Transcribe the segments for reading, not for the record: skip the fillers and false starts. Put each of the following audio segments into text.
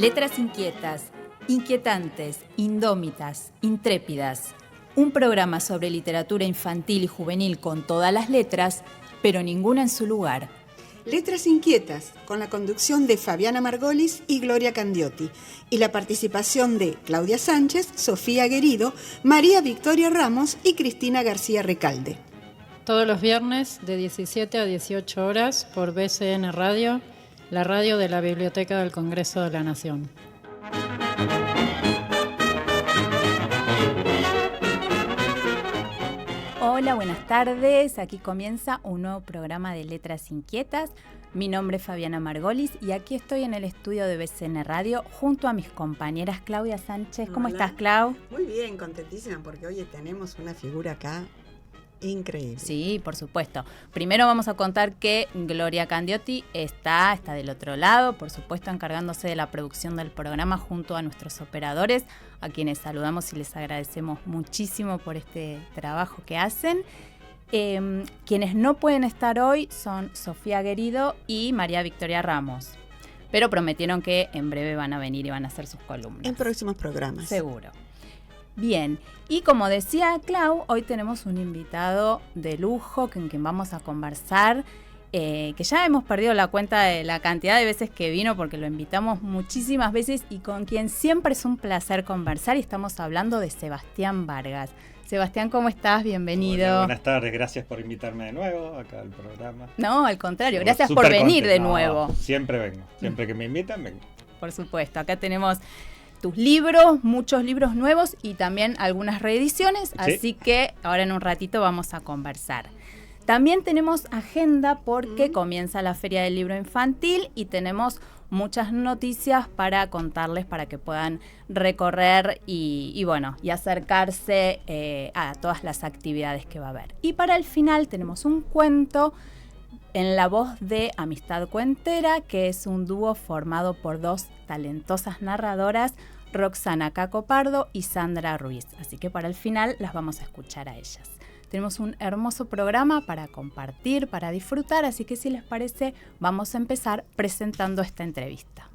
Letras inquietas, inquietantes, indómitas, intrépidas. Un programa sobre literatura infantil y juvenil con todas las letras, pero ninguna en su lugar. Letras inquietas, con la conducción de Fabiana Margolis y Gloria Candiotti, y la participación de Claudia Sánchez, Sofía Guerido, María Victoria Ramos y Cristina García Recalde. Todos los viernes de 17 a 18 horas por BCN Radio, la radio de la Biblioteca del Congreso de la Nación. Hola, buenas tardes. Aquí comienza un nuevo programa de Letras Inquietas. Mi nombre es Fabiana Margolis y aquí estoy en el estudio de BCN Radio junto a mis compañeras Claudia Sánchez. ¿Cómo estás, Clau? Muy bien, contentísima porque hoy tenemos una figura acá increíble. Sí, por supuesto. Primero vamos a contar que Gloria Candiotti está del otro lado, por supuesto encargándose de la producción del programa junto a nuestros operadores, a quienes saludamos y les agradecemos muchísimo por este trabajo que hacen. Quienes no pueden estar hoy son Sofía Guerido y María Victoria Ramos, pero prometieron que en breve van a venir y van a hacer sus columnas. En próximos programas. Seguro. Bien, y como decía Clau, hoy tenemos un invitado de lujo con quien vamos a conversar, que ya hemos perdido la cuenta de la cantidad de veces que vino porque lo invitamos muchísimas veces y con quien siempre es un placer conversar, y estamos hablando de Sebastián Vargas. Sebastián, ¿cómo estás? Bienvenido. Hola, buenas tardes, gracias por invitarme de nuevo acá al programa. No, al contrario, gracias por venir de nuevo. Siempre vengo, siempre que me invitan vengo. Por supuesto, acá tenemos tus libros, muchos libros nuevos y también algunas reediciones, ¿sí? Así que ahora en un ratito vamos a conversar. También tenemos agenda porque comienza la Feria del Libro Infantil y tenemos muchas noticias para contarles para que puedan recorrer y acercarse a todas las actividades que va a haber. Y para el final tenemos un cuento en la voz de Amistad Cuentera, que es un dúo formado por dos talentosas narradoras, Roxana Caco Pardo y Sandra Ruiz. Así que para el final las vamos a escuchar a ellas. Tenemos un hermoso programa para compartir, para disfrutar, así que si les parece, vamos a empezar presentando esta entrevista.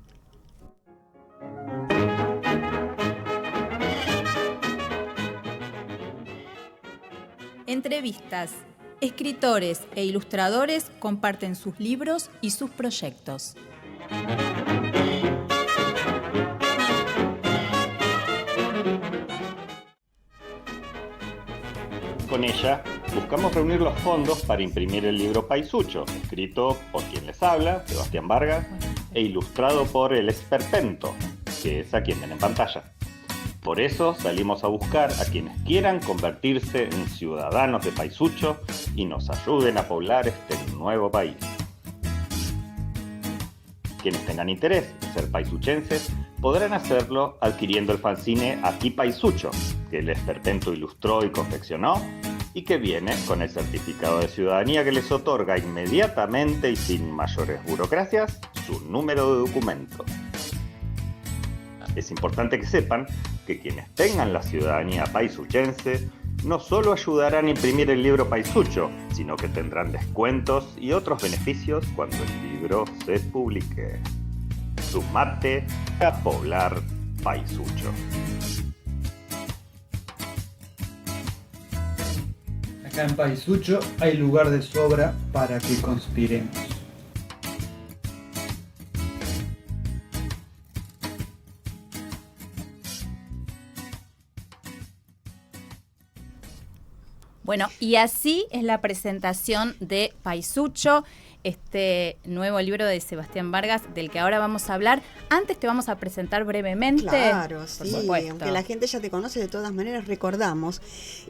Entrevistas. Escritores e ilustradores comparten sus libros y sus proyectos. Con ella, buscamos reunir los fondos para imprimir el libro Paisucho, escrito por quien les habla, Sebastián Vargas, e ilustrado por el Esperpento, que es a quien ven en pantalla. Por eso salimos a buscar a quienes quieran convertirse en ciudadanos de Paisucho y nos ayuden a poblar este nuevo país. Quienes tengan interés en ser paisuchenses podrán hacerlo adquiriendo el fanzine Aquí Paisucho, que el Esperpento ilustró y confeccionó y que viene con el certificado de ciudadanía que les otorga inmediatamente y sin mayores burocracias su número de documento. Es importante que sepan que quienes tengan la ciudadanía paisuchense no solo ayudarán a imprimir el libro Paisucho, sino que tendrán descuentos y otros beneficios cuando el libro se publique. Sumate a poblar Paisucho. Acá en Paisucho hay lugar de sobra para que conspiremos. Bueno, y así es la presentación de Paisucho, este nuevo libro de Sebastián Vargas, del que ahora vamos a hablar. Antes te vamos a presentar brevemente. Claro, sí, aunque la gente ya te conoce, de todas maneras recordamos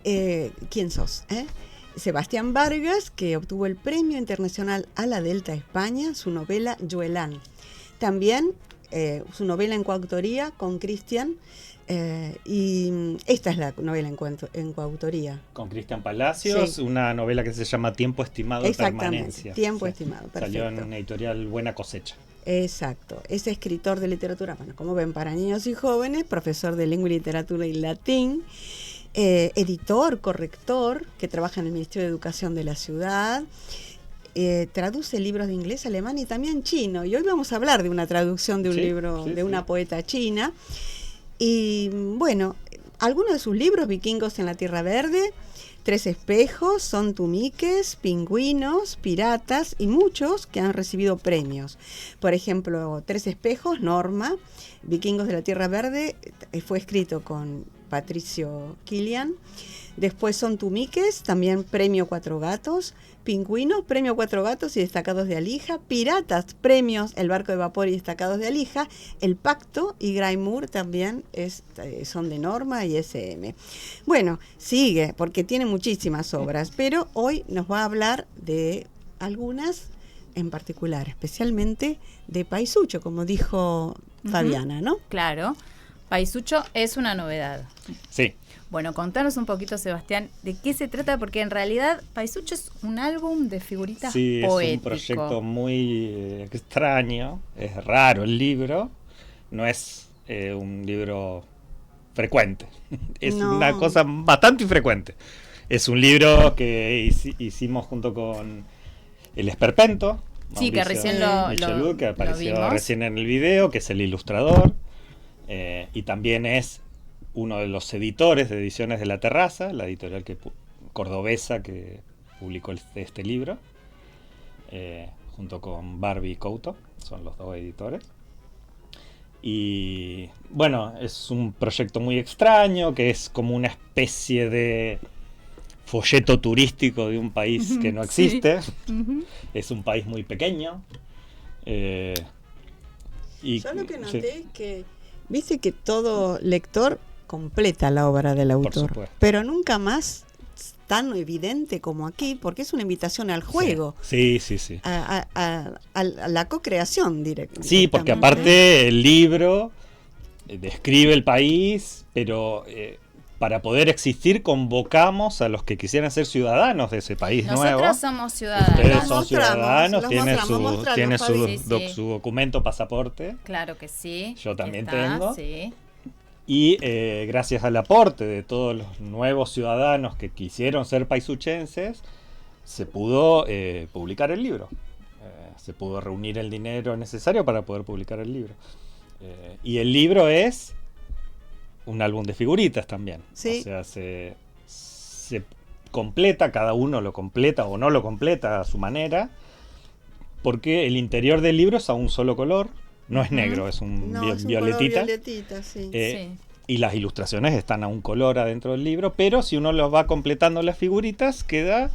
quién sos, Sebastián Vargas, que obtuvo el Premio Internacional a la Delta España, su novela Yoelán. También su novela en coautoría con Cristian, y esta es la novela en coautoría. Con Cristian Palacios, sí. Una novela que se llama Tiempo Estimado de Permanencia. Tiempo Estimado, perfecto. Salió en una editorial Buena Cosecha. Exacto, es escritor de literatura, bueno, como ven, para niños y jóvenes, profesor de lengua y literatura y latín, editor, corrector, que trabaja en el Ministerio de Educación de la ciudad, traduce libros de inglés, alemán y también chino. Y hoy vamos a hablar de una traducción de un libro de una poeta china. Y bueno, algunos de sus libros: Vikingos en la Tierra Verde, Tres espejos, Son Tumiques, Pingüinos, Piratas y muchos que han recibido premios. Por ejemplo, Tres espejos, Norma. Vikingos de la Tierra Verde fue escrito con Patricio Kilian. Después Son Tumiques, también premio Cuatro Gatos. Pingüinos, premio Cuatro Gatos y Destacados de Alija. Piratas, premios El Barco de Vapor y Destacados de Alija. El Pacto y Graymur también son de Norma y SM. Bueno, sigue, porque tiene muchísimas obras, pero hoy nos va a hablar de algunas en particular, especialmente de Paisucho, como dijo Fabiana, ¿no? Claro, Paisucho es una novedad. Sí. Bueno, contanos un poquito, Sebastián, de qué se trata, porque en realidad Paisucho es un álbum de figuritas poético. Es un proyecto muy extraño, es raro el libro, no es un libro frecuente, es una cosa bastante infrecuente. Es un libro que hicimos junto con el Esperpento, Mauricio, que recién que apareció recién en el video, que es el ilustrador, y también es uno de los editores de Ediciones de la Terraza, la editorial cordobesa que publicó este libro, junto con Barbie Couto, son los dos editores. Y bueno, es un proyecto muy extraño, que es como una especie de folleto turístico de un país que no existe. Es un país muy pequeño. Yo lo que noté es que, viste que todo lector completa la obra del autor, pero nunca más tan evidente como aquí, porque es una invitación al juego. Sí. A la co-creación directa. Sí, porque aparte el libro describe el país, pero para poder existir convocamos a los que quisieran ser ciudadanos de ese país nuevo. Nosotros somos ciudadanos. Ustedes son ciudadanos, tienen su documento, pasaporte. Claro que sí. Yo también tengo. Sí. Y gracias al aporte de todos los nuevos ciudadanos que quisieron ser paisuchenses, se pudo publicar el libro. Se pudo reunir el dinero necesario para poder publicar el libro. Y el libro es un álbum de figuritas también. Sí. O sea, se completa, cada uno lo completa o no lo completa a su manera, porque el interior del libro es a un solo color. No es negro, es un violetita. Sí. Y las ilustraciones están a un color adentro del libro, pero si uno lo va completando las figuritas, queda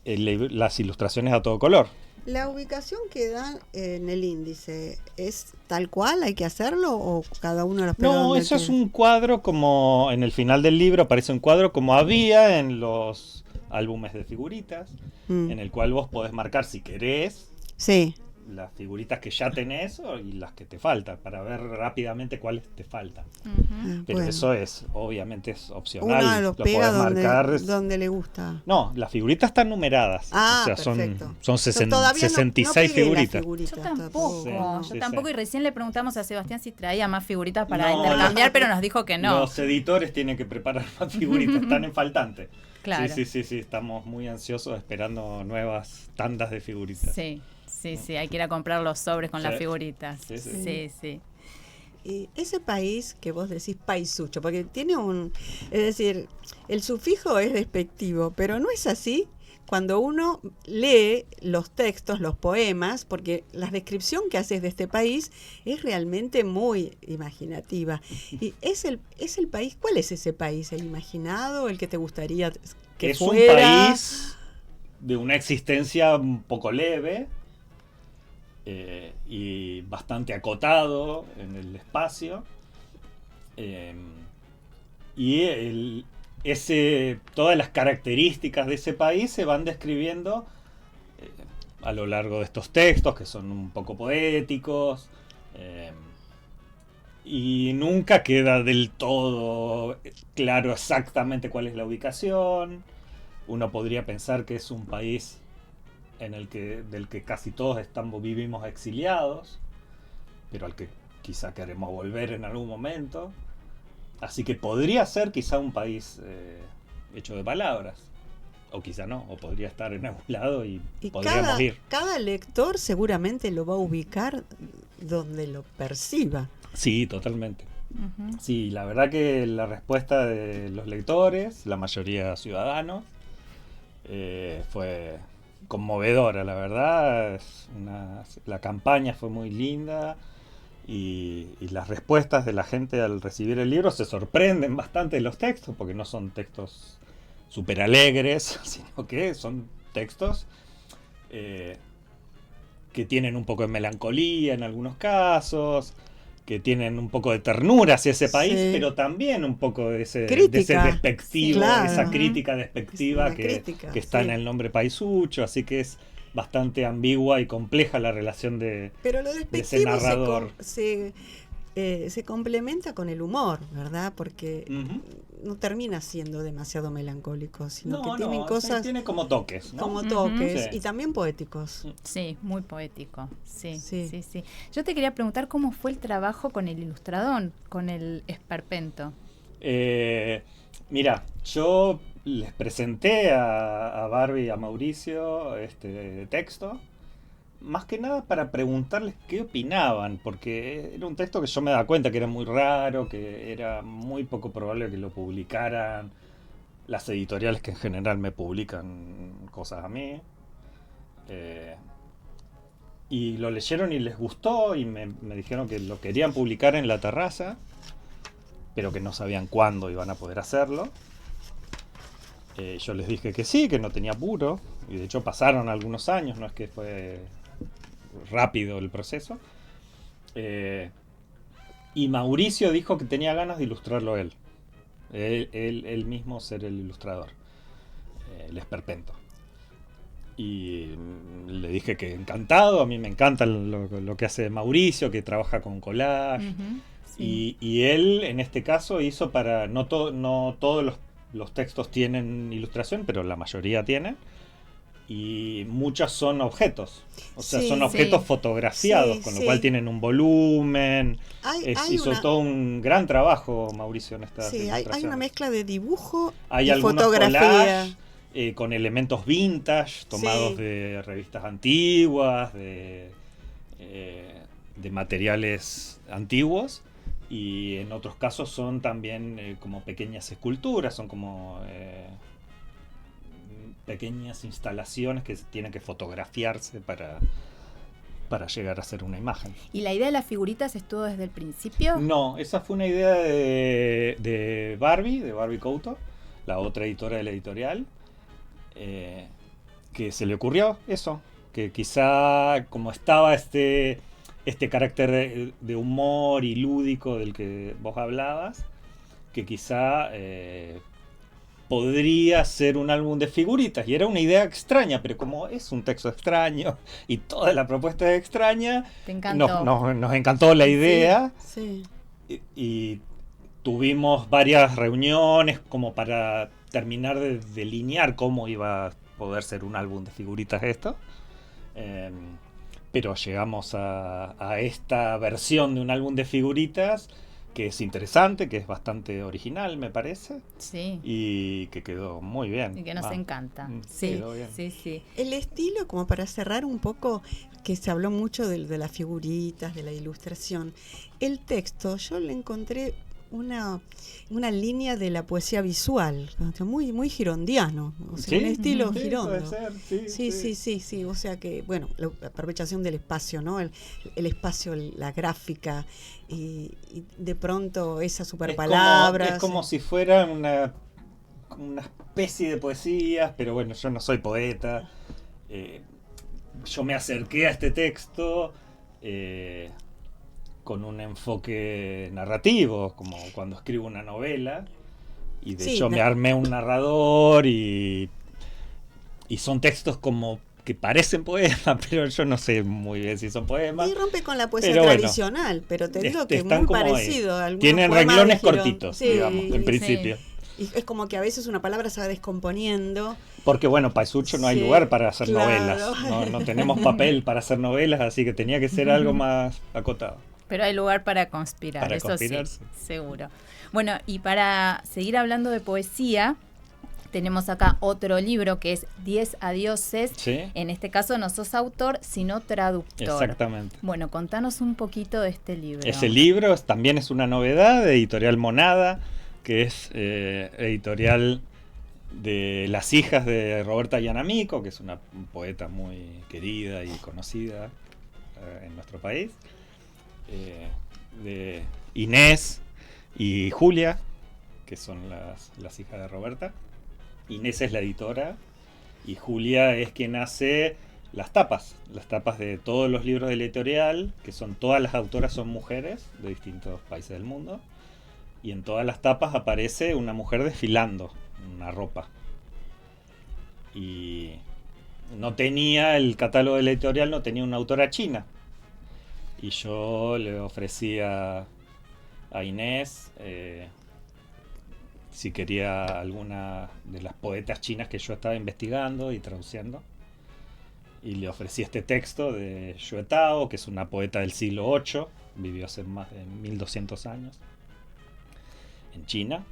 las ilustraciones a todo color. ¿La ubicación que dan en el índice es tal cual? ¿Hay que hacerlo o cada uno las pega? No, eso es un cuadro, como en el final del libro aparece un cuadro como había en los álbumes de figuritas, en el cual vos podés marcar si querés. Sí. Las figuritas que ya tenés y las que te faltan, para ver rápidamente cuáles te faltan. Pero eso obviamente es opcional. Uno lo pega marcar donde le gusta. No, las figuritas están numeradas. O sea, son 66 figuritas. Yo tampoco, y recién le preguntamos a Sebastián si traía más figuritas para intercambiar, pero nos dijo que no. Los editores tienen que preparar más figuritas, están en faltante. Claro. Sí, estamos muy ansiosos esperando nuevas tandas de figuritas. Sí, hay que ir a comprar los sobres con las figuritas. Sí. Y ese país que vos decís paisucho, porque tiene es decir, el sufijo es despectivo, pero no es así cuando uno lee los textos, los poemas, porque la descripción que haces de este país es realmente muy imaginativa. Y es el país, ¿cuál es ese país? ¿El imaginado? ¿El que te gustaría que fuera? Es un país de una existencia un poco leve, y bastante acotado en el espacio, y todas las características de ese país se van describiendo a lo largo de estos textos, que son un poco poéticos, y nunca queda del todo claro exactamente cuál es la ubicación. Uno podría pensar que es un país del que casi todos vivimos exiliados, pero al que quizá queremos volver en algún momento. Así que podría ser quizá un país hecho de palabras, o quizá no, o podría estar en algún lado y podríamos ir. Cada lector seguramente lo va a ubicar donde lo perciba. Sí, totalmente. Sí, la verdad que la respuesta de los lectores, la mayoría ciudadanos, fue conmovedora, la verdad. La campaña fue muy linda y las respuestas de la gente al recibir el libro se sorprenden bastante de los textos, porque no son textos súper alegres, sino que son textos que tienen un poco de melancolía en algunos casos, que tienen un poco de ternura hacia ese país, pero también un poco de ese despectivo, esa crítica despectiva que está en el nombre Paisucho, así que es bastante ambigua y compleja la relación de ese narrador. Se complementa con el humor, ¿verdad? Porque no termina siendo demasiado melancólico, sino que tienen cosas... Tiene como toques, ¿no? Como toques, y también poéticos. Sí, muy poético. Sí. Yo te quería preguntar cómo fue el trabajo con el ilustrador, con el esperpento. Mira, yo les presenté a Barbie y a Mauricio este texto, más que nada para preguntarles qué opinaban, porque era un texto que yo me daba cuenta que era muy raro, que era muy poco probable que lo publicaran las editoriales que en general me publican cosas a mí. Y lo leyeron y les gustó y me dijeron que lo querían publicar en La Terraza, pero que no sabían cuándo iban a poder hacerlo. Yo les dije que sí, que no tenía apuro, y de hecho pasaron algunos años, no es que fue rápido el proceso. Y Mauricio dijo que tenía ganas de ilustrarlo él mismo ser el ilustrador, el esperpento. Y le dije que encantado, a mí me encanta lo que hace Mauricio, que trabaja con collage. Y él en este caso hizo para, no todos los textos tienen ilustración, pero la mayoría tienen. Y muchas son objetos, o sea, son objetos fotografiados, con lo cual tienen un volumen. Hizo todo un gran trabajo Mauricio en esta hay una mezcla de dibujo y fotografía. Con elementos vintage, tomados de revistas antiguas, de materiales antiguos. Y en otros casos son también como pequeñas esculturas, son como... pequeñas instalaciones que tienen que fotografiarse para llegar a ser una imagen. ¿Y la idea de las figuritas estuvo desde el principio? No, esa fue una idea de Barbie Couto, la otra editora de la editorial, que se le ocurrió eso, que quizá como estaba este carácter de humor y lúdico del que vos hablabas, que quizá... podría ser un álbum de figuritas, y era una idea extraña, pero como es un texto extraño y toda la propuesta es extraña, nos encantó la idea. Y tuvimos varias reuniones como para terminar de delinear cómo iba a poder ser un álbum de figuritas esto, pero llegamos a esta versión de un álbum de figuritas que es interesante, que es bastante original, me parece. Sí. Y que quedó muy bien. Y que nos encanta. Quedó bien. Sí. El estilo, como para cerrar un poco, que se habló mucho de las figuritas, de la ilustración. El texto, yo le encontré una línea de la poesía visual, muy, muy girondiano, o sea, un estilo girondo. Puede ser, sí, o sea que, bueno, la aprovechación del espacio, ¿no? El espacio, la gráfica, y de pronto esa superpalabra. Es como si fuera una especie de poesía, pero bueno, yo no soy poeta. Yo me acerqué a este texto con un enfoque narrativo, como cuando escribo una novela, y de hecho me armé un narrador y son textos como que parecen poemas, pero yo no sé muy bien si son poemas. Y rompe con la poesía tradicional, pero te digo que es muy parecido. Tienen renglones cortitos, digamos, en principio. Y es como que a veces una palabra se va descomponiendo. Porque bueno, Paisucho no hay lugar para hacer novelas. No tenemos papel para hacer novelas, así que tenía que ser algo más acotado. Pero hay lugar para conspirar, eso sí, seguro. Bueno, y para seguir hablando de poesía, Tenemos acá otro libro que es 10 adioses. Sí. En este caso no sos autor, sino traductor. Exactamente. Bueno, contanos un poquito de este libro. Ese libro también es una novedad de Editorial Monada, que es editorial de las hijas de Roberta Yanamico, que es una poeta muy querida y conocida en nuestro país. De Inés y Julia, que son las hijas de Roberta. Inés es la editora y Julia es quien hace las tapas de todos los libros de la editorial, que son todas las autoras son mujeres de distintos países del mundo, y en todas las tapas aparece una mujer desfilando una ropa. Y el catálogo de la editorial no tenía una autora china, y yo le ofrecí a Inés si quería alguna de las poetas chinas que yo estaba investigando y traduciendo, y le ofrecí este texto de Xue Tao, que es una poeta del siglo VIII, vivió hace más de 1200 años en China,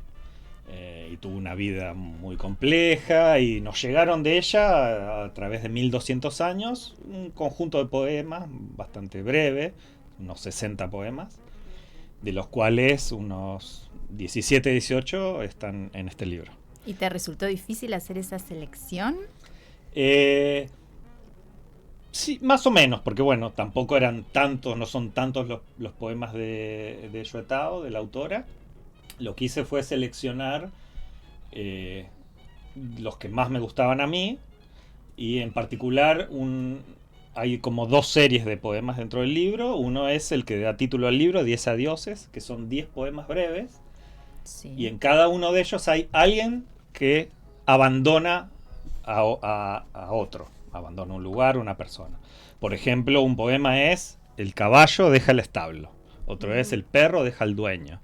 y tuvo una vida muy compleja, y nos llegaron de ella a través de 1200 años un conjunto de poemas bastante breve, unos 60 poemas, de los cuales unos 17, 18 están en este libro. ¿Y te resultó difícil hacer esa selección? Sí, más o menos, porque bueno, tampoco eran tantos, no son tantos los poemas de Xue Tao, de la autora. Lo que hice fue seleccionar los que más me gustaban a mí, y en particular hay como 2 series de poemas dentro del libro. Uno es el que da título al libro, 10 adioses, que son 10 poemas breves. Sí. Y en cada uno de ellos hay alguien que abandona a otro, abandona un lugar, una persona. Por ejemplo, un poema es: el caballo deja el establo. Otro es: el perro deja al dueño.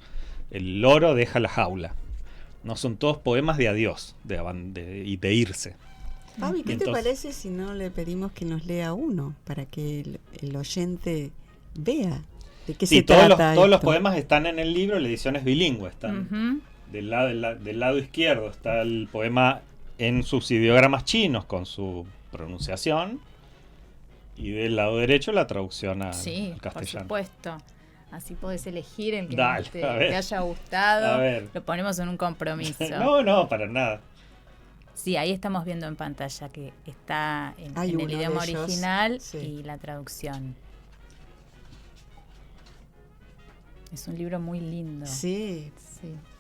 El loro deja la jaula. No, son todos poemas de adiós, y de irse. Fabi, ¿qué te parece si no le pedimos que nos lea uno para que el oyente vea de qué se trata? Todos los poemas están en el libro, la edición es bilingüe. Están del lado izquierdo está el poema en sus ideogramas chinos con su pronunciación, y del lado derecho la traducción al castellano. Por supuesto. Así podés elegir el que te haya A gustado. ver. Lo ponemos en un compromiso. No, para nada. Sí, ahí estamos viendo en pantalla que está en el idioma original y la traducción. Es un libro muy lindo. Sí.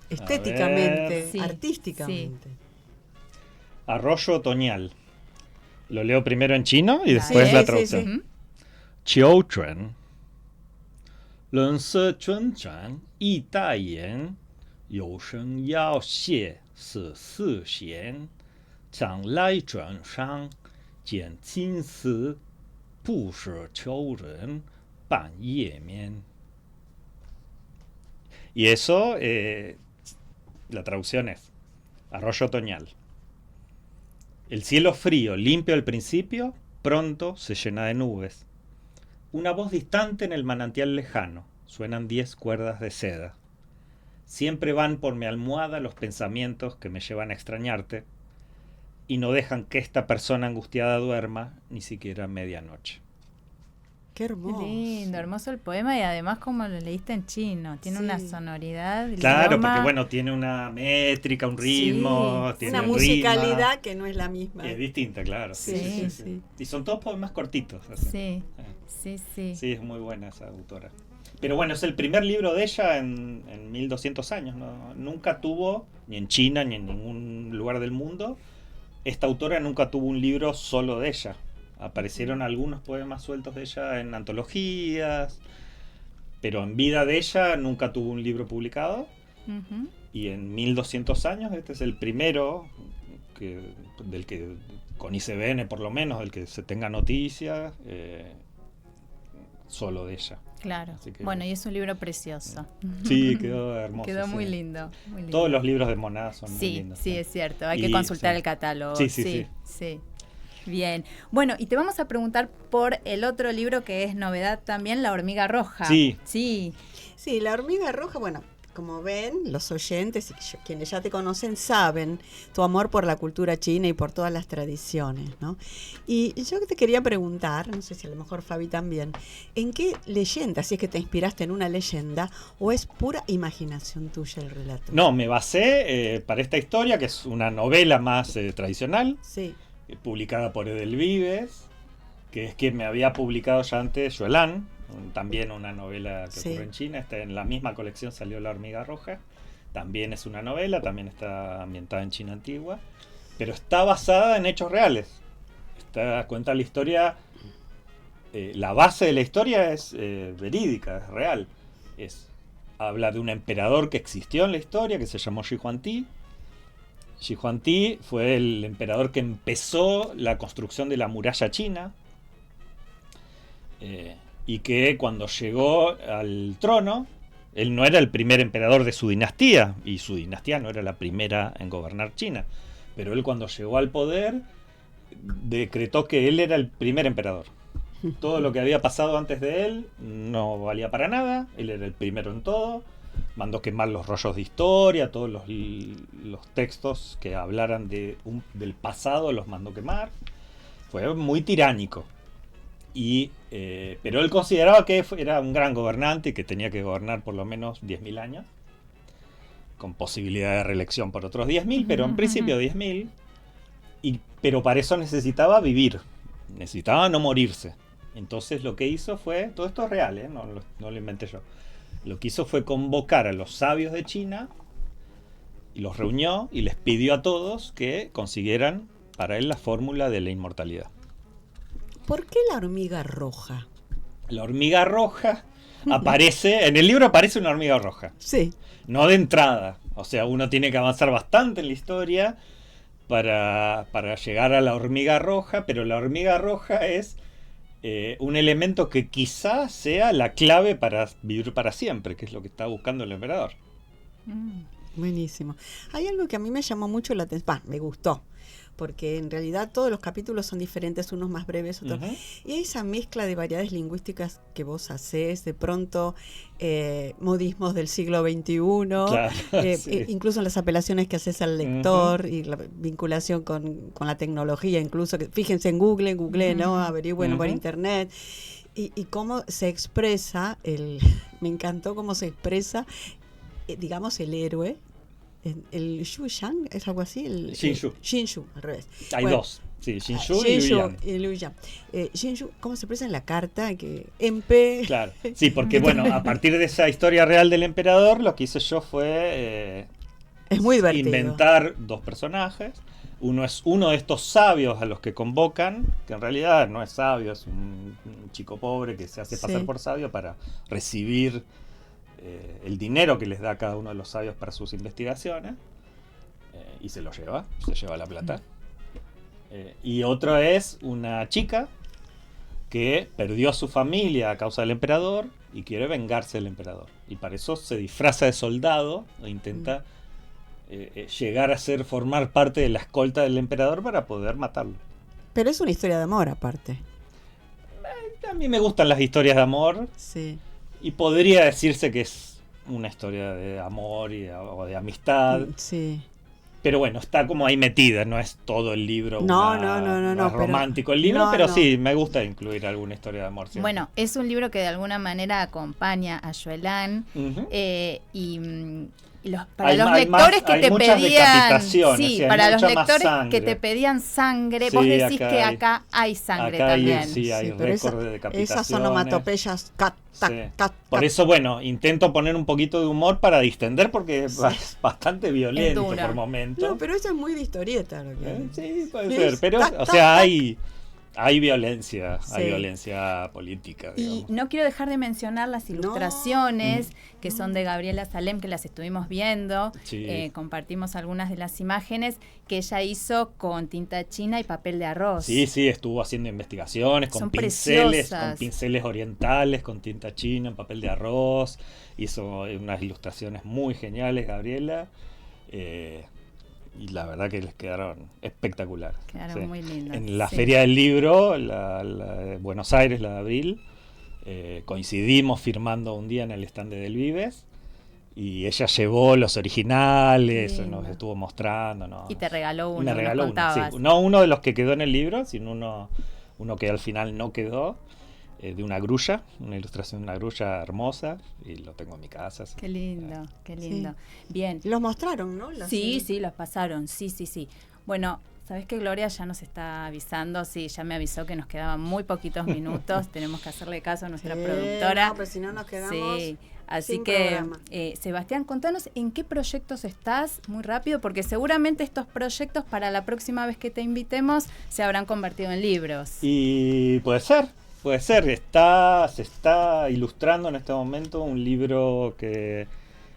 Estéticamente, Sí, artísticamente. sí. Arroyo otoñal. Lo leo primero en chino y después la traducción. Qiu Chuen. Lun se chun chan yi da yan. You sheng yao xie si si xian. Chang lai zhuan shang. Jian qin si. Bu shi qiu ren. Ban ye mian. Y eso, la traducción es: arroyo otoñal. El cielo frío, limpio al principio, pronto se llena de nubes. Una voz distante en el manantial lejano. Suenan 10 cuerdas de seda. Siempre van por mi almohada los pensamientos que me llevan a extrañarte, y no dejan que esta persona angustiada duerma ni siquiera medianoche. Qué hermoso. Qué lindo, hermoso el poema, y además como lo leíste en chino, tiene una sonoridad. Claro, idioma. porque bueno, tiene una métrica, un ritmo, tiene una musicalidad que no es la misma. Es distinta, claro. Sí. Y son todos poemas cortitos. Así. Sí. Sí, es muy buena esa autora. Pero bueno, es el primer libro de ella en 1200 años. ¿No? Nunca tuvo, ni en China, ni en ningún lugar del mundo, esta autora nunca tuvo un libro solo de ella. Aparecieron algunos poemas sueltos de ella en antologías, pero en vida de ella nunca tuvo un libro publicado. Y en 1200 años este es el primero del que, con ICBN por lo menos, del que se tenga noticia, solo de ella. Claro. Bueno, y es un libro precioso. Sí, quedó hermoso. Quedó muy lindo. Todos los libros de Monada son muy lindos. Sí, es cierto. Hay que consultar el catálogo. Sí. Bien. Bueno, y te vamos a preguntar por el otro libro que es novedad también, La hormiga roja. Sí. Sí, La hormiga roja, bueno, como ven, los oyentes y quienes ya te conocen saben tu amor por la cultura china y por todas las tradiciones, ¿no? Y yo te quería preguntar, no sé si a lo mejor Fabi también, ¿en qué leyenda, si es que te inspiraste en una leyenda o es pura imaginación tuya el relato? No, me basé para esta historia, que es una novela más tradicional, sí. Publicada por Edelvives, que es quien me había publicado ya antes Xuelan, también una novela que ocurre en China. Está en la misma colección, salió La hormiga roja, también es una novela, también está ambientada en China antigua, pero está basada en hechos reales. Cuenta la historia, la base de la historia es verídica, es real. Habla de un emperador que existió en la historia, que se llamó Shi Huangdi. Shi Huangdi fue el emperador que empezó la construcción de la muralla china, y que cuando llegó al trono, él no era el primer emperador de su dinastía, y su dinastía no era la primera en gobernar China, pero él cuando llegó al poder decretó que él era el primer emperador. Todo lo que había pasado antes de él no valía para nada, él era el primero en todo. Mandó quemar los rollos de historia, todos los textos que hablaran del pasado los mandó quemar. Fue muy tiránico. Pero él consideraba que era un gran gobernante y que tenía que gobernar por lo menos 10.000 años, con posibilidad de reelección por otros 10.000, pero en principio 10.000. Pero para eso necesitaba vivir, necesitaba no morirse. Entonces lo que hizo fue, todo esto es real, no lo inventé yo, lo que hizo fue convocar a los sabios de China y los reunió y les pidió a todos que consiguieran para él la fórmula de la inmortalidad. ¿Por qué la hormiga roja? La hormiga roja aparece, en el libro aparece una hormiga roja. Sí. No de entrada, o sea, uno tiene que avanzar bastante en la historia para llegar a la hormiga roja, pero la hormiga roja es un elemento que quizás sea la clave para vivir para siempre, que es lo que está buscando el emperador. Buenísimo. Hay algo que a mí me llamó mucho la atención, me gustó, porque en realidad todos los capítulos son diferentes, unos más breves, otros. Y esa mezcla de variedades lingüísticas que vos hacés, de pronto modismos del siglo XXI, claro, incluso las apelaciones que haces al lector y la vinculación con la tecnología, incluso, que fíjense en Google, ¿no? Averigüen por internet. Y cómo se expresa, me encantó cómo se expresa, digamos, el héroe. El Xu Shang, ¿es algo así? Xinshu, al revés. Hay dos, sí, Xinshu y Liu Yang. Xinshu, ¿cómo se expresa en la carta? Que Empe... Claro, sí, porque bueno, a partir de esa historia real del emperador, lo que hice yo fue es muy divertido. Inventar dos personajes. Uno es uno de estos sabios a los que convocan, que en realidad no es sabio, es un chico pobre que se hace pasar por sabio para recibir el dinero que les da a cada uno de los sabios para sus investigaciones, y se lleva la plata. Y otro es una chica que perdió a su familia a causa del emperador y quiere vengarse del emperador, y para eso se disfraza de soldado e intenta llegar a formar parte de la escolta del emperador para poder matarlo. Pero es una historia de amor aparte. A mí me gustan las historias de amor. Sí. Y podría decirse que es una historia de amor o de amistad. Sí. Pero bueno, está como ahí metida, no es todo el libro no, romántico el libro, pero sí, me gusta incluir alguna historia de amor siempre. Bueno, es un libro que de alguna manera acompaña a Xuelan, para los lectores que te pedían, sí, para los lectores que te pedían sangre, vos decís que acá hay sangre también. Hay récord de decapitaciones. Esas onomatopeyas, Por eso, bueno, intento poner un poquito de humor para distender, porque es bastante violento por momentos. No, pero eso es muy de historieta. Sí, puede ser, pero, o sea, hay violencia, hay violencia política, digamos. Y no quiero dejar de mencionar las ilustraciones que son de Gabriela Salem, que las estuvimos viendo. Compartimos algunas de las imágenes que ella hizo con tinta china y papel de arroz. Sí, estuvo haciendo investigaciones con pinceles orientales, con tinta china, en papel de arroz. Hizo unas ilustraciones muy geniales, Gabriela. Y la verdad que les quedaron espectaculares. Quedaron muy lindas. En la Feria del Libro, la de Buenos Aires, la de abril, coincidimos firmando un día en el stand de Edelvives, Y ella llevó los originales, nos estuvo mostrando. ¿no? Y te regaló uno. Me regaló uno, sí. No uno de los que quedó en el libro, sino uno que al final no quedó, de una grulla, una ilustración de una grulla hermosa, y lo tengo en mi casa. Qué lindo, qué lindo. Sí. Bien. Los mostraron, ¿no? Sí, los pasaron, sí. Bueno, ¿sabés que Gloria ya nos está avisando? Sí, ya me avisó que nos quedaban muy poquitos minutos. Tenemos que hacerle caso a nuestra productora. No, pero si no nos quedamos. Sí. Así que, Sebastián, contanos en qué proyectos estás, muy rápido, porque seguramente estos proyectos para la próxima vez que te invitemos se habrán convertido en libros. Y puede ser. Se está ilustrando en este momento un libro,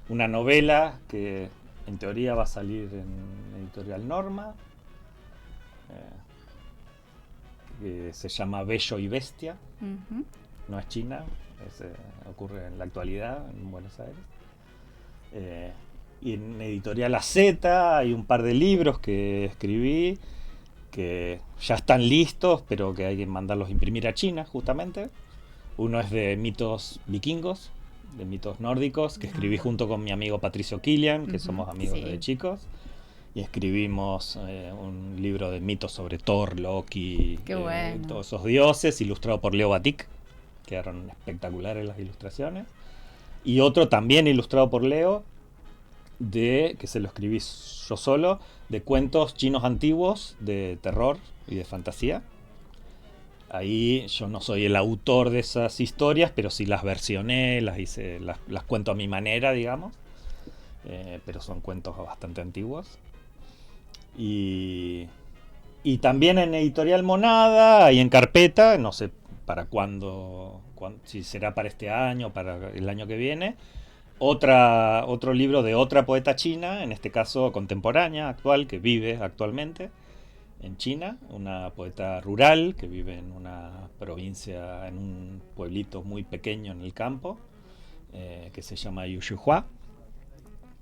una novela que en teoría va a salir en Editorial Norma, que se llama Bello y Bestia. Uh-huh. No es China. Ocurre en la actualidad en Buenos Aires. Y en Editorial AZ hay un par de libros que escribí que ya están listos, pero que hay que mandarlos a imprimir a China, justamente. Uno es de mitos vikingos, de mitos nórdicos, que escribí junto con mi amigo Patricio Kilian, que somos amigos de chicos. Y escribimos un libro de mitos sobre Thor, Loki, todos esos dioses, ilustrado por Leo Batik. Quedaron espectaculares las ilustraciones. Y otro también ilustrado por Leo, que se lo escribí yo solo, de cuentos chinos antiguos de terror y de fantasía. Ahí yo no soy el autor de esas historias, pero sí las versioné, las cuento a mi manera, digamos. Pero son cuentos bastante antiguos. Y también en Editorial Monada y en carpeta, no sé para cuándo, si será para este año, para el año que viene, otro libro de otra poeta china, en este caso contemporánea, actual, que vive actualmente en China, una poeta rural que vive en una provincia, en un pueblito muy pequeño en el campo, que se llama Yuxuhua,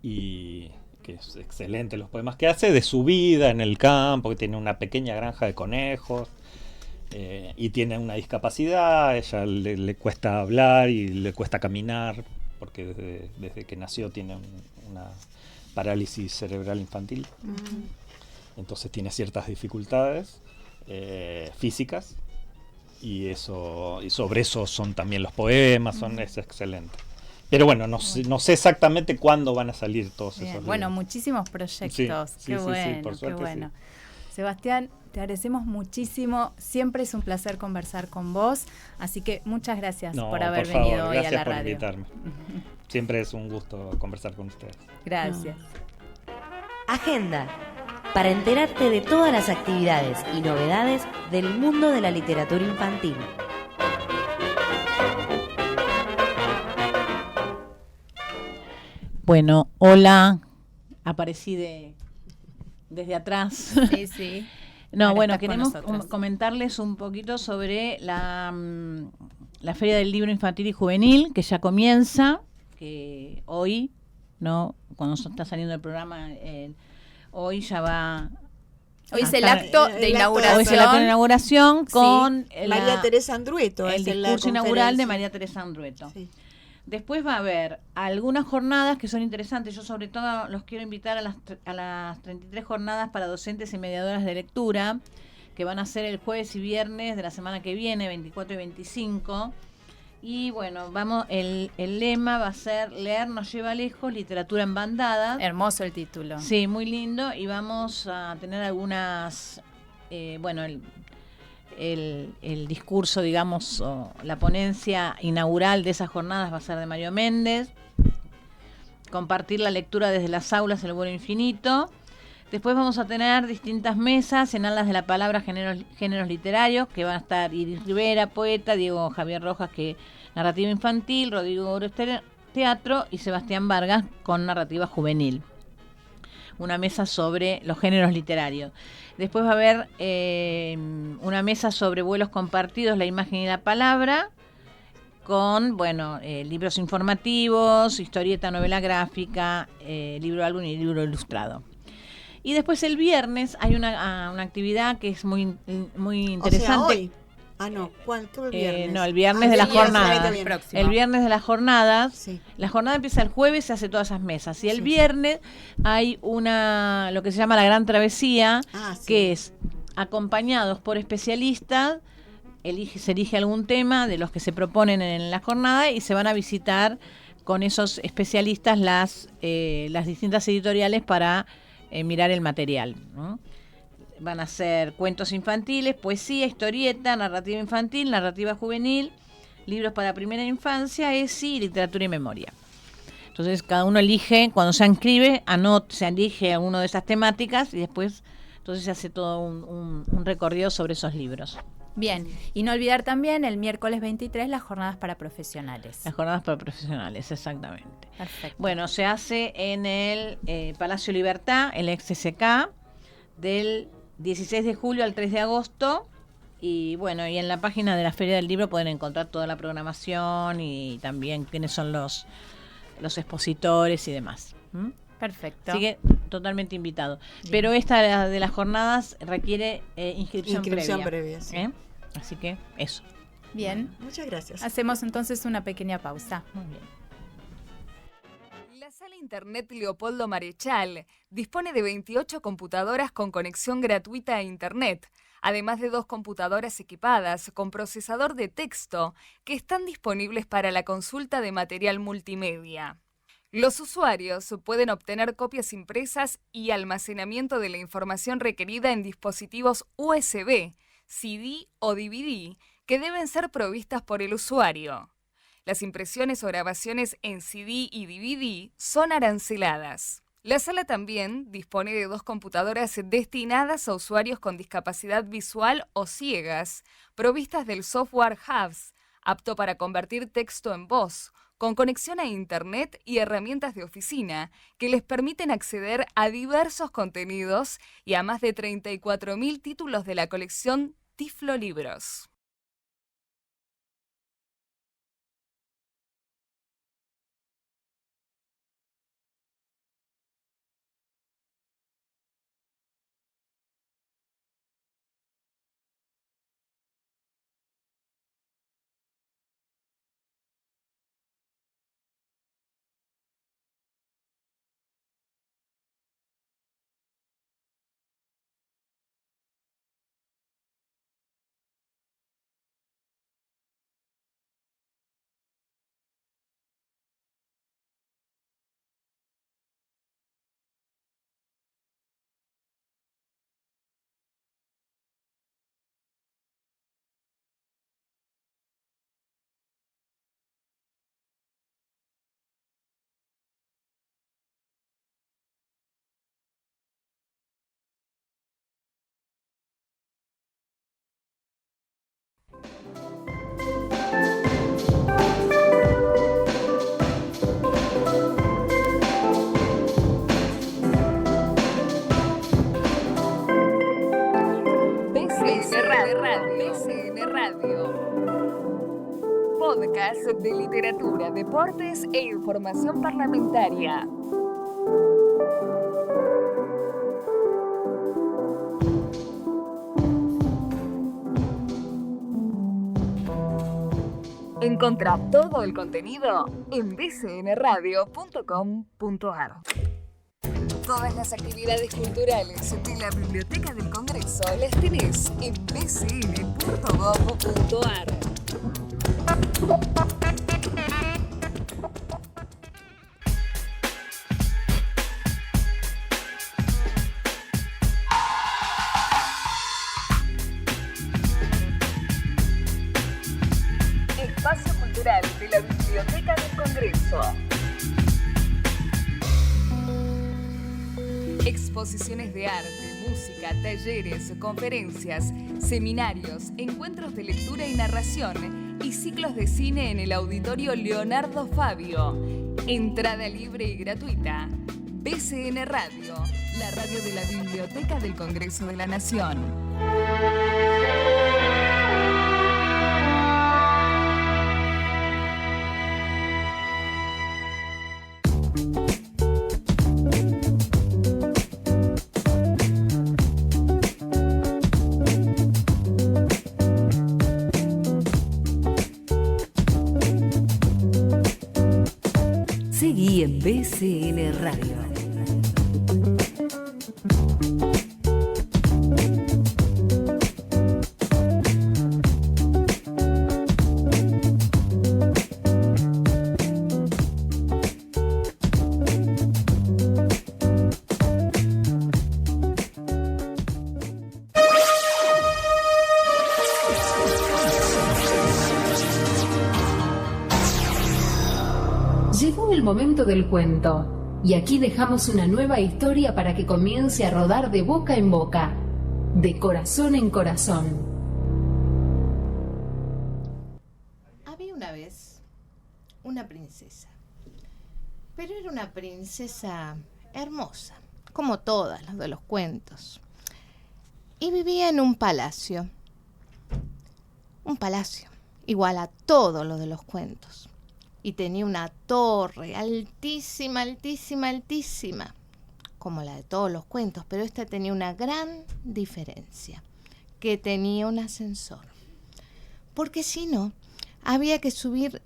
y que es excelente los poemas que hace, de su vida en el campo, que tiene una pequeña granja de conejos, y tiene una discapacidad. Ella le cuesta hablar y le cuesta caminar, porque desde que nació tiene una parálisis cerebral infantil. Entonces tiene ciertas dificultades físicas, y sobre eso son también los poemas, es excelente. Pero bueno, no sé exactamente cuándo van a salir todos esos libros. Bueno, muchísimos proyectos. Sí, por suerte, qué bueno. Sebastián, te agradecemos muchísimo. Siempre es un placer conversar con vos. Así que muchas gracias por haber venido hoy a la radio. Gracias por invitarme. Siempre es un gusto conversar con ustedes. Gracias. Agenda. Para enterarte de todas las actividades y novedades del mundo de la literatura infantil. Bueno, hola. Aparecí desde atrás. Sí. No, ahora bueno, queremos comentarles un poquito sobre la Feria del Libro Infantil y Juvenil, que ya comienza, que hoy, ¿no? Cuando está saliendo el programa, hoy ya va... Hoy es el acto de inauguración. Hoy es el acto de inauguración con María Teresa Andrueto. El discurso inaugural de María Teresa Andrueto. Sí. Después va a haber algunas jornadas que son interesantes. Yo sobre todo los quiero invitar a las 33 jornadas para docentes y mediadoras de lectura, que van a ser el jueves y viernes de la semana que viene, 24 y 25. Y bueno, el lema va a ser Leer nos lleva lejos, literatura en bandadas. Hermoso el título. Sí, muy lindo. Y vamos a tener algunas, el discurso, digamos, o la ponencia inaugural de esas jornadas va a ser de Mario Méndez. Compartir la lectura desde las aulas, el vuelo infinito. Después vamos a tener distintas mesas en alas de la palabra, géneros literarios, que van a estar Iris Rivera, poeta, Diego Javier Rojas, que narrativa infantil, Rodrigo Oro, teatro, y Sebastián Vargas con narrativa juvenil. Una mesa sobre los géneros literarios. Después va a haber una mesa sobre vuelos compartidos, la imagen y la palabra, con libros informativos, historieta, novela gráfica, libro álbum y libro ilustrado. Y después el viernes hay una actividad que es muy interesante. O sea, hoy. No, ¿cuál viernes? No, el viernes de las jornadas. Próximo. El viernes de las jornadas. Sí. La jornada empieza el jueves, se hace todas esas mesas. Y el viernes hay lo que se llama la Gran Travesía, que es acompañados por especialistas, se elige algún tema de los que se proponen en la jornada y se van a visitar con esos especialistas las distintas editoriales para mirar el material, ¿no? Van a ser cuentos infantiles, poesía, historieta, narrativa infantil, narrativa juvenil, libros para primera infancia, ESI, literatura y memoria. Entonces cada uno elige, cuando se inscribe, se elige alguna de esas temáticas y después entonces se hace todo un recorrido sobre esos libros. Bien, y no olvidar también el miércoles 23 las jornadas para profesionales. Las jornadas para profesionales, exactamente. Perfecto. Bueno, se hace en el Palacio Libertad, el ex SK, del 16 de julio al 3 de agosto. Y bueno, y en la página de la Feria del Libro pueden encontrar toda la programación y también quiénes son los expositores y demás. Perfecto. Así que totalmente invitado. Bien. Pero esta de las jornadas requiere inscripción previa. Sí. Así que eso. Bien. Muchas gracias. Hacemos entonces una pequeña pausa. Muy bien. La Sala Internet Leopoldo Marechal dispone de 28 computadoras con conexión gratuita a Internet, además de 2 computadoras equipadas con procesador de texto que están disponibles para la consulta de material multimedia. Los usuarios pueden obtener copias impresas y almacenamiento de la información requerida en dispositivos USB, CD o DVD que deben ser provistas por el usuario. Las impresiones o grabaciones en CD y DVD son aranceladas. La sala también dispone de 2 computadoras destinadas a usuarios con discapacidad visual o ciegas, provistas del software Hubs, apto para convertir texto en voz, con conexión a Internet y herramientas de oficina que les permiten acceder a diversos contenidos y a más de 34.000 títulos de la colección Tiflo Libros. BCN Radio. Podcast de literatura, deportes e información parlamentaria. Encontrá todo el contenido en bcnradio.com.ar. Todas las actividades culturales de la Biblioteca del Congreso las tenés en bcn.gov.ar. Espacio Cultural de la Biblioteca del Congreso. Exposiciones de arte, música, talleres, conferencias, seminarios, encuentros de lectura y narración y ciclos de cine en el Auditorio Leonardo Fabio. Entrada libre y gratuita. BCN Radio, la radio de la Biblioteca del Congreso de la Nación. aquí en BCN Radio. Llegó el momento del cuento, y aquí dejamos una nueva historia para que comience a rodar de boca en boca, de corazón en corazón. Había una vez una princesa, pero era una princesa hermosa, como todas las de los cuentos, y vivía en un palacio igual a todos los de los cuentos. Y tenía una torre altísima, altísima, altísima, como la de todos los cuentos, pero esta tenía una gran diferencia, que tenía un ascensor. Porque si no, había que subir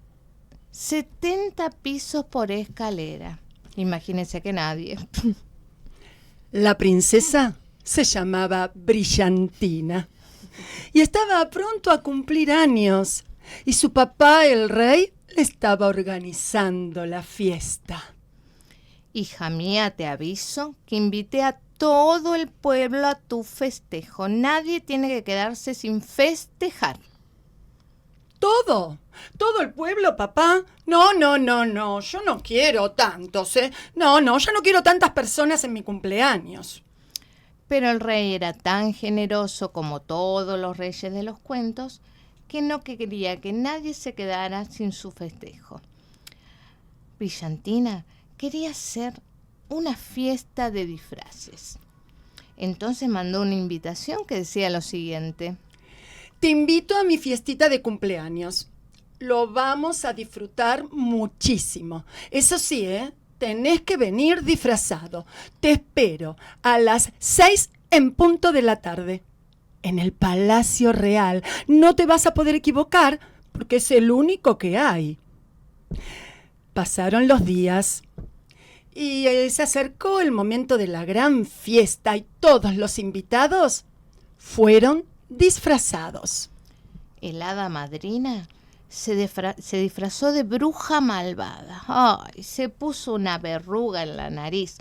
70 pisos por escalera. Imagínense que nadie. La princesa se llamaba Brillantina y estaba pronto a cumplir años, y su papá, el rey, le estaba organizando la fiesta. Hija mía, te aviso que invité a todo el pueblo a tu festejo. Nadie tiene que quedarse sin festejar. ¿Todo el pueblo, papá? No, yo no quiero tantos, ¿eh? No, yo no quiero tantas personas en mi cumpleaños. Pero el rey era tan generoso como todos los reyes de los cuentos, que no quería que nadie se quedara sin su festejo. Brillantina quería hacer una fiesta de disfraces. Entonces mandó una invitación que decía lo siguiente: te invito a mi fiestita de cumpleaños. Lo vamos a disfrutar muchísimo. Eso sí, tenés que venir disfrazado. Te espero a las 6 en punto de la tarde. En el Palacio Real. No te vas a poder equivocar porque es el único que hay. Pasaron los días y se acercó el momento de la gran fiesta y todos los invitados fueron disfrazados. El hada madrina se disfrazó de bruja malvada. Ay, se puso una verruga en la nariz,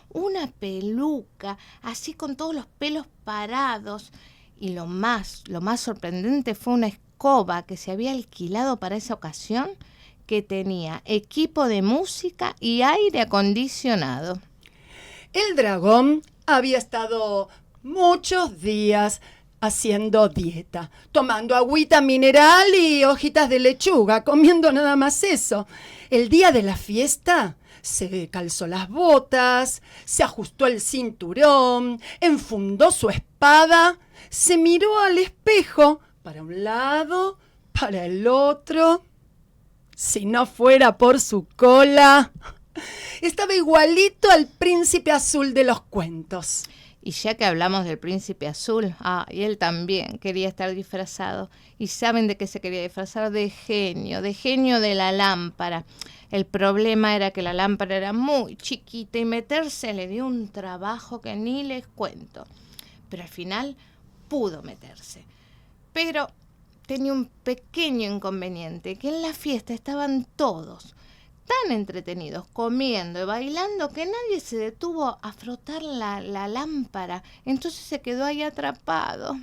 una peluca, así con todos los pelos parados. Y lo más sorprendente fue una escoba que se había alquilado para esa ocasión, que tenía equipo de música y aire acondicionado. El dragón había estado muchos días haciendo dieta, tomando agüita mineral y hojitas de lechuga, comiendo nada más eso. El día de la fiesta se calzó las botas, se ajustó el cinturón, enfundó su espada, se miró al espejo, para un lado, para el otro. Si no fuera por su cola, estaba igualito al príncipe azul de los cuentos. Y ya que hablamos del príncipe azul, y él también quería estar disfrazado. ¿Y saben de qué se quería disfrazar? De genio de la lámpara. El problema era que la lámpara era muy chiquita y meterse le dio un trabajo que ni les cuento. Pero al final pudo meterse. Pero tenía un pequeño inconveniente, que en la fiesta estaban todos tan entretenidos, comiendo y bailando, que nadie se detuvo a frotar la lámpara. Entonces se quedó ahí atrapado.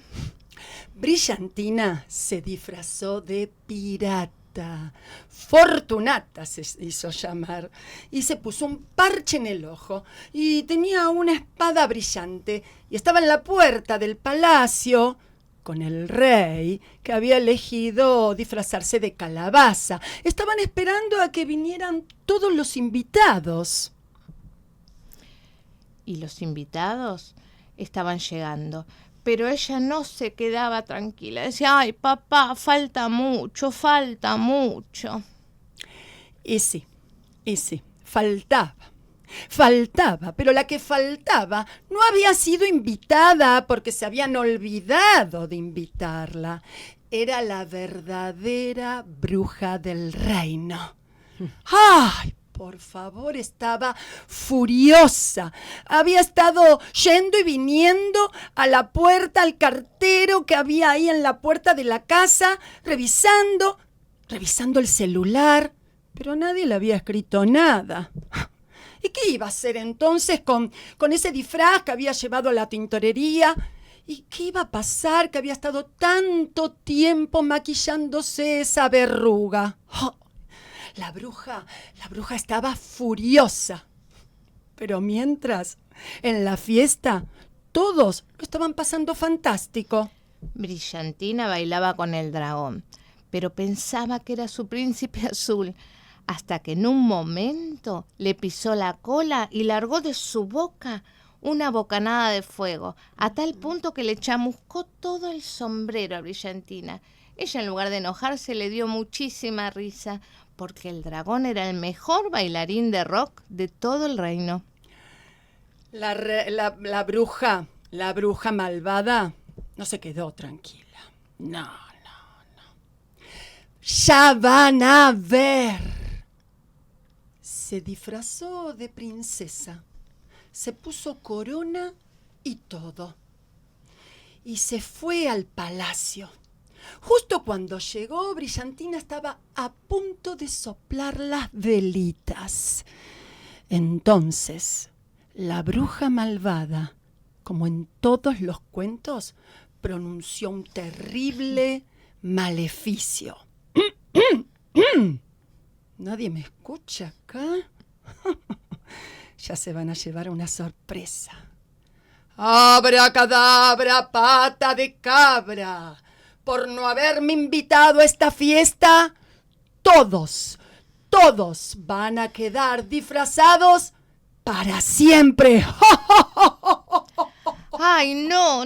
Brillantina se disfrazó de pirata. Fortunata se hizo llamar y se puso un parche en el ojo y tenía una espada brillante y estaba en la puerta del palacio con el rey, que había elegido disfrazarse de calabaza. Estaban esperando a que vinieran todos los invitados. Y los invitados estaban llegando, pero ella no se quedaba tranquila. Decía: ay, papá, falta mucho. Y sí, faltaba, pero la que faltaba no había sido invitada porque se habían olvidado de invitarla. Era la verdadera bruja del reino. ¡Ay, por favor, estaba furiosa. Había estado yendo y viniendo a la puerta, al cartero que había ahí en la puerta de la casa, revisando el celular, pero nadie le había escrito nada. ¿Y qué iba a hacer entonces con ese disfraz que había llevado a la tintorería? ¿Y qué iba a pasar que había estado tanto tiempo maquillándose esa verruga? ¡Oh! La bruja estaba furiosa. Pero mientras, en la fiesta, todos lo estaban pasando fantástico. Brillantina bailaba con el dragón, pero pensaba que era su príncipe azul, hasta que en un momento le pisó la cola y largó de su boca una bocanada de fuego, a tal punto que le chamuscó todo el sombrero a Brillantina. Ella, en lugar de enojarse, le dio muchísima risa, porque el dragón era el mejor bailarín de rock de todo el reino. La bruja malvada no se quedó tranquila. No. Ya van a ver. Se disfrazó de princesa. Se puso corona y todo. Y se fue al palacio. Justo cuando llegó, Brillantina estaba a punto de soplar las velitas. Entonces, la bruja malvada, como en todos los cuentos, pronunció un terrible maleficio. ¿Nadie me escucha acá? Ya se van a llevar una sorpresa. ¡Abracadabra, pata de cabra! Por no haberme invitado a esta fiesta, todos van a quedar disfrazados para siempre. Ay, no,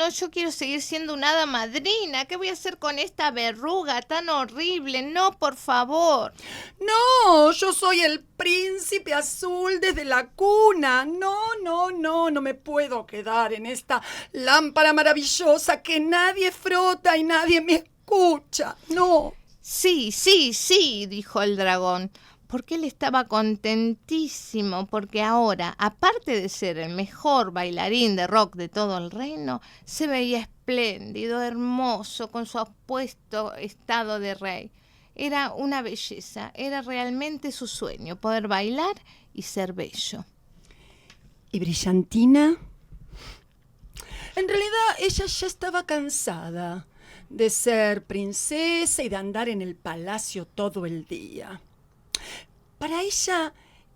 yo quiero seguir siendo una hada madrina. ¿Qué voy a hacer con esta verruga tan horrible? No, por favor. No, yo soy el príncipe azul desde la cuna. No me puedo quedar en esta lámpara maravillosa que nadie frota y nadie me escucha. No. Sí, dijo el dragón, porque él estaba contentísimo, porque ahora, aparte de ser el mejor bailarín de rock de todo el reino, se veía espléndido, hermoso, con su apuesto estado de rey. Era una belleza, era realmente su sueño, poder bailar y ser bello. ¿Y Brillantina? En realidad ella ya estaba cansada de ser princesa y de andar en el palacio todo el día. Para ella,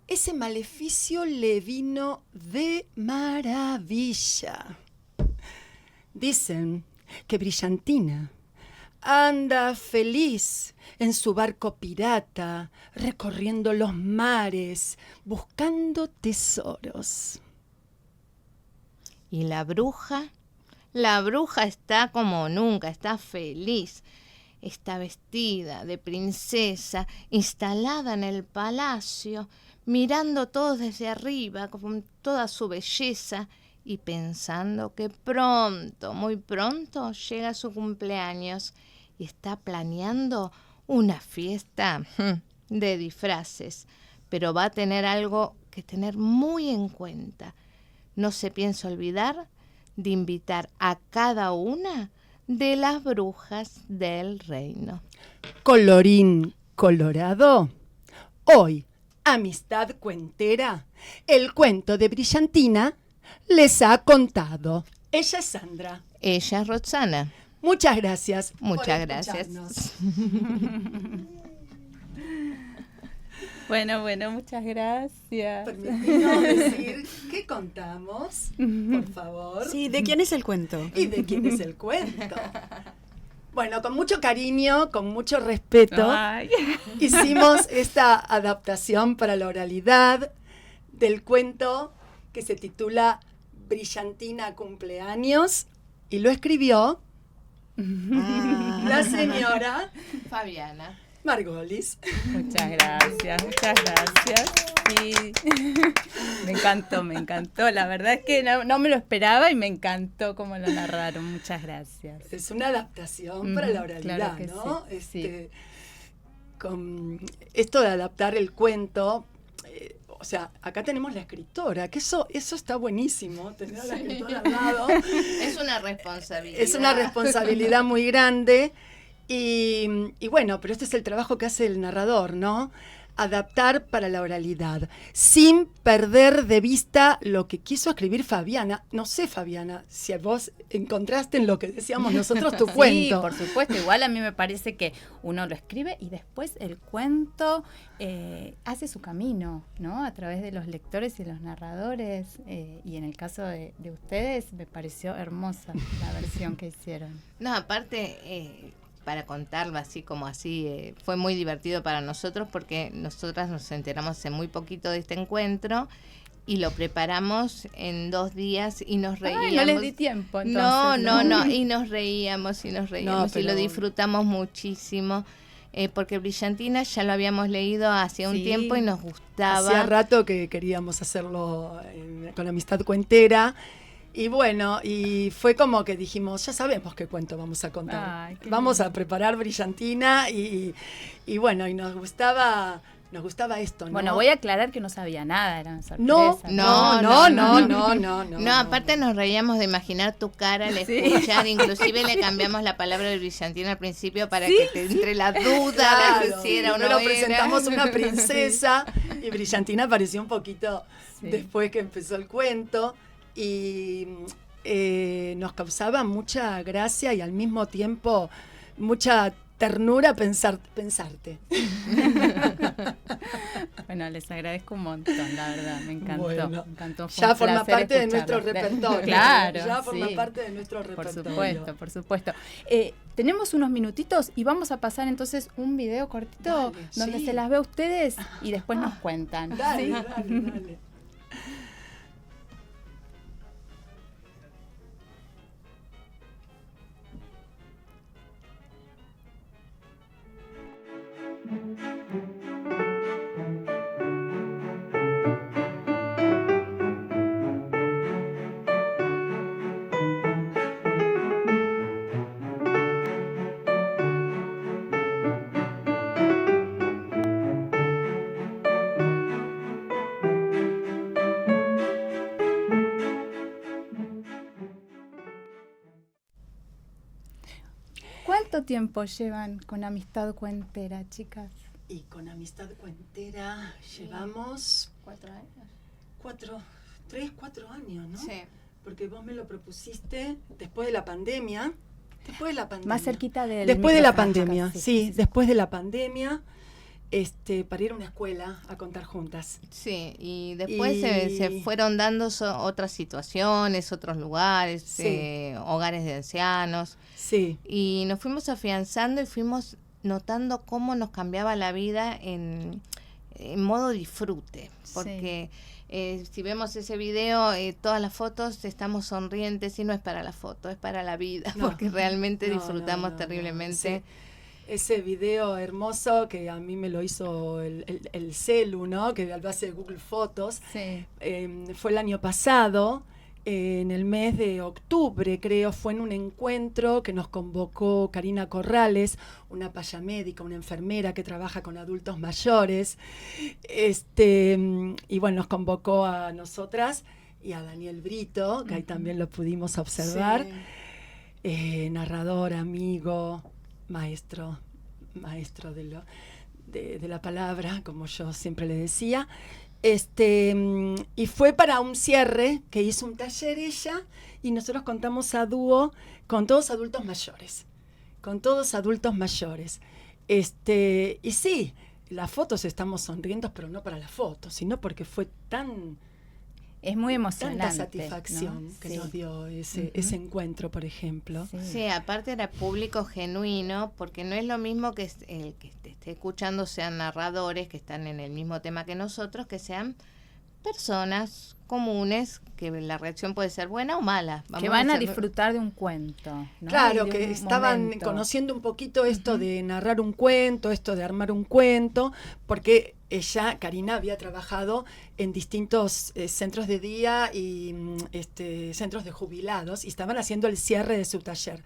ese maleficio le vino de maravilla. Dicen que Brillantina anda feliz en su barco pirata, recorriendo los mares, buscando tesoros. ¿Y la bruja? La bruja está como nunca, está feliz. Está vestida de princesa, instalada en el palacio, mirando todo desde arriba con toda su belleza y pensando que pronto, muy pronto, llega su cumpleaños y está planeando una fiesta de disfraces. Pero va a tener algo que tener muy en cuenta. No se piensa olvidar de invitar a cada una de las brujas del reino. Colorín colorado, hoy, Amistad Cuentera, el cuento de Brillantina, les ha contado. Ella es Sandra. Ella es Roxana. Muchas gracias. Muchas gracias. Bueno, muchas gracias. Permítanos decir qué contamos, por favor. Sí, ¿de quién es el cuento? ¿Y de quién es el cuento? Bueno, con mucho cariño, con mucho respeto, hicimos esta adaptación para la oralidad del cuento que se titula Brillantina Cumpleaños y lo escribió la señora Fabiana Margolis. Muchas gracias. Sí. Me encantó. La verdad es que no me lo esperaba y me encantó cómo lo narraron. Muchas gracias. Es una adaptación para la oralidad, claro que ¿no? Sí. Con esto de adaptar el cuento o sea, acá tenemos la escritora, que eso está buenísimo, tener a la escritora al lado. Es una responsabilidad. Es una responsabilidad muy grande. Y bueno, pero este es el trabajo que hace el narrador, ¿no? Adaptar para la oralidad, sin perder de vista lo que quiso escribir Fabiana. No sé, Fabiana, si vos encontraste en lo que decíamos nosotros tu cuento. Sí, por supuesto. Igual a mí me parece que uno lo escribe y después el cuento hace su camino, ¿no? A través de los lectores y los narradores. Y en el caso de ustedes, me pareció hermosa la versión que hicieron. No, aparte... para contarlo así como así, fue muy divertido para nosotros porque nosotras nos enteramos hace muy poquito de este encuentro y lo preparamos en 2 días y nos reíamos. Ay, no les di tiempo entonces. No, y nos reíamos y lo disfrutamos muchísimo. Porque Brillantina ya lo habíamos leído hace un tiempo y nos gustaba. Hacía rato que queríamos hacerlo con Amistad Cuentera. Y bueno, y fue como que dijimos, ya sabemos qué cuento vamos a contar. Ay, vamos a preparar Brillantina y bueno, y nos gustaba esto, ¿no? Bueno, voy a aclarar que no sabía nada, era una sorpresa. No, aparte nos reíamos de imaginar tu cara al escuchar, inclusive le cambiamos la palabra de Brillantina al principio para que te entre la duda, claro, si era o no lo era. presentamos una princesa y Brillantina apareció un poquito después que empezó el cuento. Y nos causaba mucha gracia y al mismo tiempo mucha ternura pensarte. Bueno, les agradezco un montón, la verdad, me encantó. Bueno, me encantó. Ya forma parte de nuestro repertorio. Claro, ya forma parte de nuestro repertorio. Por supuesto. Tenemos unos minutitos y vamos a pasar entonces un video cortito donde se las ve a ustedes y después nos cuentan. Dale. ¿Cuánto tiempo llevan con Amistad Cuentera, chicas? Y con Amistad Cuentera llevamos 4 años. 3-4 años, ¿no? Sí. Porque vos me lo propusiste después de la pandemia. Más cerquita del después de la pandemia, sí, después de la pandemia, para ir a una escuela a contar juntas. Sí, y después se fueron dando otras situaciones, otros lugares, hogares de ancianos. Sí. Y nos fuimos afianzando y fuimos notando cómo nos cambiaba la vida en modo disfrute. Porque si vemos ese video, todas las fotos estamos sonrientes y no es para la foto, es para la vida, porque realmente disfrutamos terriblemente. Sí. Ese video hermoso que a mí me lo hizo el celu, ¿no? Que al base de Google Fotos. Sí. Fue el año pasado, en el mes de octubre, creo, fue en un encuentro que nos convocó Karina Corrales, una payamédica, una enfermera que trabaja con adultos mayores. Y bueno, nos convocó a nosotras y a Daniel Brito, que ahí también lo pudimos observar. Sí. Narrador, amigo, maestro de la palabra, como yo siempre le decía. Y fue para un cierre que hizo un taller ella y nosotros contamos a dúo con todos adultos mayores. Y sí, las fotos estamos sonriendo, pero no para la foto, sino porque fue es muy emocionante. Tanta satisfacción, ¿no? que nos dio ese encuentro, por ejemplo. Sí, aparte era público genuino, porque no es lo mismo que el que esté escuchando sean narradores que están en el mismo tema que nosotros, que sean personas comunes, que la reacción puede ser buena o mala. Que van a disfrutar de un cuento, ¿no? Claro, que estaban conociendo un poquito esto de narrar un cuento, esto de armar un cuento, porque ella, Karina, había trabajado en distintos centros de día y centros de jubilados y estaban haciendo el cierre de su taller.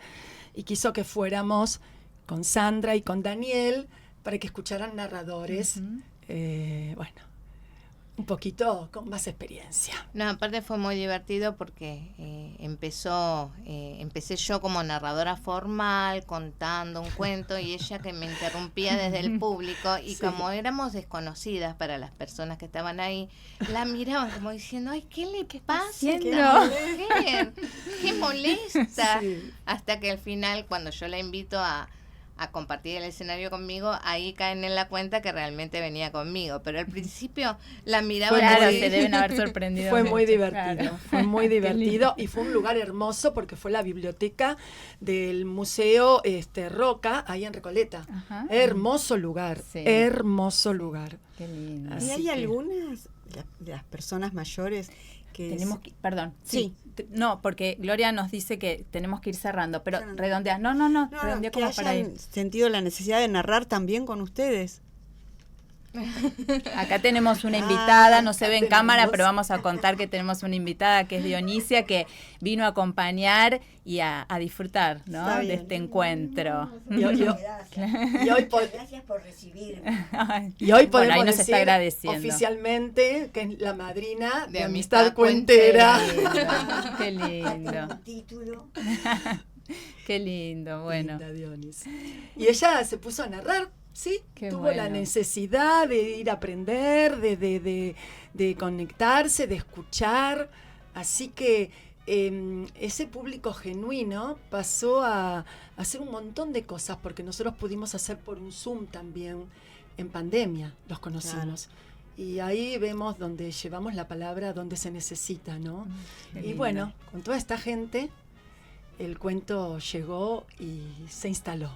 Y quiso que fuéramos con Sandra y con Daniel para que escucharan narradores. Bueno, un poquito con más experiencia. No, aparte fue muy divertido porque empecé yo como narradora formal contando un cuento y ella que me interrumpía desde el público y como éramos desconocidas para las personas que estaban ahí, la miraban como diciendo, ay, ¿qué le pasa? ¿Qué molesta? Sí. Hasta que al final, cuando yo la invito a compartir el escenario conmigo, ahí caen en la cuenta que realmente venía conmigo, pero al principio la miraba. Claro, se deben haber sorprendido. Fue muy divertido, claro. Fue muy divertido y fue un lugar hermoso porque fue la biblioteca del Museo Roca, ahí en Recoleta. Ajá. Hermoso lugar, hermoso lugar. Qué lindo. ¿Y hay algunas de las personas mayores que tenemos que, perdón, sí. No, porque Gloria nos dice que tenemos que ir cerrando, pero redondea. No, redondea como para ir. Sentido la necesidad de narrar también con ustedes. Acá tenemos una invitada, no se ve en cámara, pero vamos a contar que tenemos una invitada que es Dionisia, que vino a acompañar y a disfrutar, ¿no? De este encuentro. Y hoy gracias por recibirme. Y hoy podemos ahí nos decir está agradeciendo oficialmente que es la madrina de Amistad Cuentera. Qué lindo. Título. Qué lindo, bueno. Y ella se puso a narrar. Sí, tuvo la necesidad de ir a aprender, de conectarse, de escuchar. Así que ese público genuino pasó a hacer un montón de cosas, porque nosotros pudimos hacer por un Zoom también en pandemia, los conocimos. Claro. Y ahí vemos donde llevamos la palabra donde se necesita, ¿no? Y bueno, con toda esta gente, el cuento llegó y se instaló.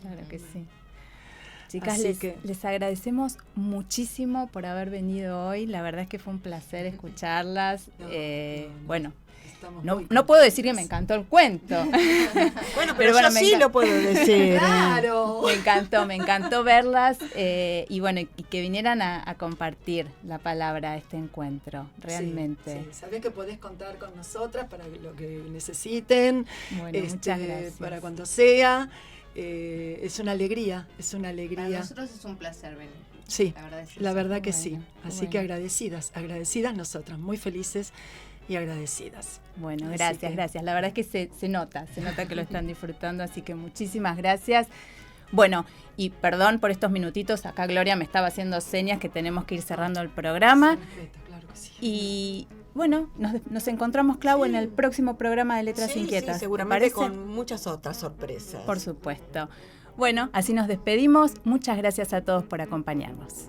Claro que sí. Chicas, les agradecemos muchísimo por haber venido hoy. La verdad es que fue un placer escucharlas. Bueno, no puedo decir que me encantó el cuento. Bueno, pero bueno, yo sí lo puedo decir. Claro. Me encantó verlas y bueno, y que vinieran a compartir la palabra a este encuentro, realmente. Sí. Sabés que podés contar con nosotras para lo que necesiten. Bueno, muchas gracias. Para cuando sea. Es una alegría. Para nosotros es un placer venir. Sí, la verdad que sí. Así que agradecidas nosotras, muy felices y agradecidas. Bueno, gracias. La verdad es que se nota que lo están disfrutando, así que muchísimas gracias. Bueno, y perdón por estos minutitos, acá Gloria me estaba haciendo señas que tenemos que ir cerrando el programa. Claro que sí. Y bueno, nos encontramos, Clau, en el próximo programa de Letras Inquietas. Sí, seguramente con muchas otras sorpresas. Por supuesto. Bueno, así nos despedimos. Muchas gracias a todos por acompañarnos.